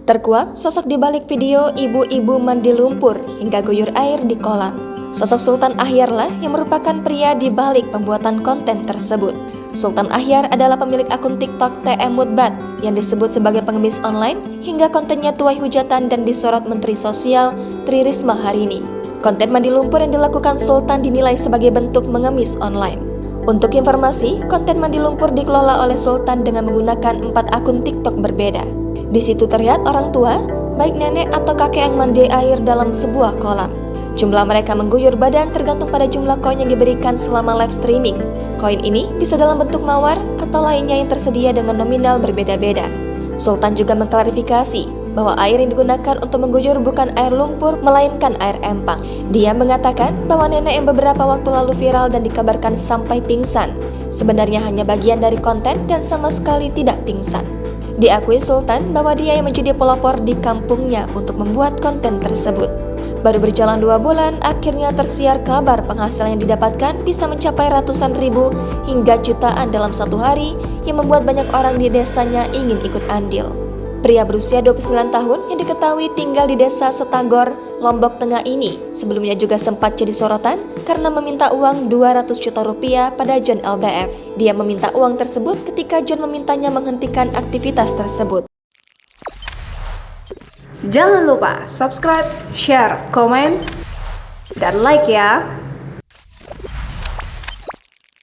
Terkuak sosok di balik video ibu-ibu mandi lumpur hingga guyur air di kolam. Sosok Sultan Ahyar lah yang merupakan pria di balik pembuatan konten tersebut. Sultan Ahyar adalah pemilik akun TikTok TM Mutbat yang disebut sebagai pengemis online hingga kontennya tuai hujatan dan disorot Menteri Sosial Tri Risma hari ini. Konten mandi lumpur yang dilakukan Sultan dinilai sebagai bentuk mengemis online. Untuk informasi, konten mandi lumpur dikelola oleh Sultan dengan menggunakan 4 akun TikTok berbeda. Di situ terlihat orang tua, baik nenek atau kakek yang mandi air dalam sebuah kolam. Jumlah mereka mengguyur badan tergantung pada jumlah koin yang diberikan selama live streaming. Koin ini bisa dalam bentuk mawar atau lainnya yang tersedia dengan nominal berbeda-beda. Sultan juga mengklarifikasi bahwa air yang digunakan untuk mengguyur bukan air lumpur, melainkan air empang. Dia mengatakan bahwa nenek yang beberapa waktu lalu viral dan dikabarkan sampai pingsan, sebenarnya hanya bagian dari konten dan sama sekali tidak pingsan. Diakui Sultan bahwa dia yang menjadi pelopor di kampungnya untuk membuat konten tersebut. Baru berjalan 2 bulan, akhirnya tersiar kabar penghasilan yang didapatkan bisa mencapai ratusan ribu hingga jutaan dalam satu hari yang membuat banyak orang di desanya ingin ikut andil. Pria berusia 29 tahun yang diketahui tinggal di desa Setagor, Lombok Tengah ini sebelumnya juga sempat jadi sorotan karena meminta uang 200 juta rupiah pada John LBF. Dia meminta uang tersebut ketika John memintanya menghentikan aktivitas tersebut. Jangan lupa subscribe, share, komen, dan like ya!